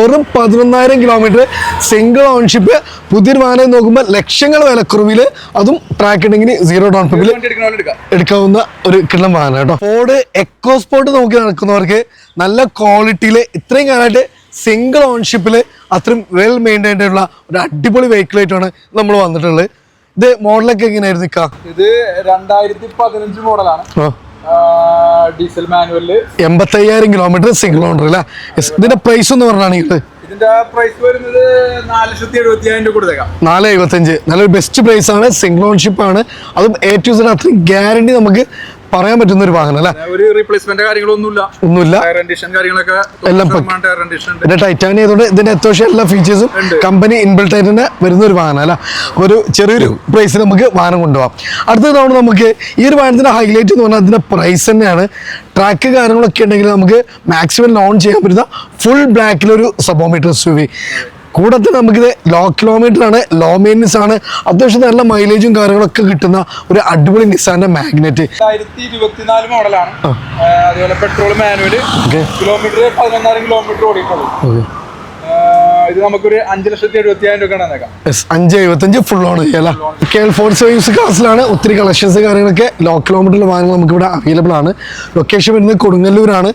വെറും 11,000 kilometre single ownership. പുതിയൊരു വാഹനം നോക്കുമ്പോൾ ലക്ഷങ്ങൾ വിലക്കുറവിൽ, അതും ട്രാക്ക് ഉണ്ടെങ്കിൽ 0 ഡൗൺ പേയ്മെന്റിൽ എടുക്കാവുന്ന ഒരു കിള്ളം വാഹനം കേട്ടോ. ഫോർഡ് എക്കോസ്പോർട്ട് നോക്കി നടക്കുന്നവർക്ക് നല്ല ക്വാളിറ്റിയിൽ ഇത്രയും കാലമായിട്ട് സിംഗിൾ ഓൺഷിപ്പിൽ അത്രയും വെൽ മെയിൻറ്റൈൻഡ് ആയിട്ടുള്ള ഒരു അടിപൊളി വെഹിക്കിൾ ആയിട്ടാണ് നമ്മൾ വന്നിട്ടുള്ളത്. ഇത് മോഡലൊക്കെ എങ്ങനെയായിരുന്നു നിൽക്കുക? ഇത് 2015 മോഡലാണ്. Diesel manual 85,000 kilometre single owner അല്ലേ? ഇതിന്റെ പ്രൈസ് എന്ന് പറഞ്ഞാണെങ്കിൽ ഇതിന്റെ പ്രൈസ് വരുന്നത് 4,75,000 രൂപ കൊടുത്തേക്കാം. 475 നല്ലൊരു ബെസ്റ്റ് പ്രൈസ് ആണ്. സിംഗിൾ ഓൺഷിപ്പ് ആണ്, അതും A to Z അത്രയും ഗ്യാരണ്ടി നമുക്ക് പറയാൻ പറ്റുന്ന ഒരു വാഹനം അല്ലേ? ഒരു റീപ്ലേസ്മെന്റ് കാര്യങ്ങളൊന്നുമില്ല. എല്ലാം പിന്നെ ടൈറ്റാനിയം ആയതുകൊണ്ട് ഇതിന്റെ അത്യാവശ്യം എല്ലാ ഫീച്ചേഴ്സും കമ്പനി ഇൻബിൽട്ട് ആയിട്ട് തന്നെ വരുന്ന ഒരു വാഹനം അല്ല. ഒരു ചെറിയൊരു പ്രൈസിൽ നമുക്ക് വാഹനം കൊണ്ടുപോകാം. അടുത്ത തവണ നമുക്ക് ഈ ഒരു വാഹനത്തിന്റെ ഹൈലൈറ്റ് എന്ന് പറഞ്ഞാൽ അതിന്റെ പ്രൈസ് തന്നെയാണ്. ട്രാക്ക് കാര്യങ്ങളൊക്കെ ഉണ്ടെങ്കിൽ നമുക്ക് മാക്സിമം ലോൺ ചെയ്യാൻ പറ്റുന്ന ഫുൾ ബ്ലാക്കിലൊരു സബോമീറ്റർ SUV. കൂടാതെ നമുക്കിത് ലോ കിലോമീറ്റർ ആണ്, ലോ മെയിൻ്റനൻസ് ആണ്, അത്യാവശ്യം നല്ല മൈലേജും കാര്യങ്ങളൊക്കെ കിട്ടുന്ന ഒരു അടിപൊളി നിസാന്റെ മാഗ്നറ്റ്. 2024 മോഡലാണ്. അതുപോലെ പെട്രോൾ മാനുവൽ, കിലോമീറ്റർ 11,000 കിലോമീറ്റർ ഓടിയിട്ടുള്ളൂ. ഇത് നമുക്കൊരു 5,75,000 രൂപ 575 ഫുൾ ഓൺ ചെയ്യാം. ക്ലാസ്സിലാണ് ഒത്തിരി കളക്ഷൻസ് കാര്യങ്ങളൊക്കെ ലോ കിലോമീറ്ററിൽ വാങ്ങുന്നത് നമുക്ക് ഇവിടെ അവൈലബിൾ ആണ്. ലൊക്കേഷൻ വരുന്നത് കൊടുങ്ങല്ലൂരാണ്.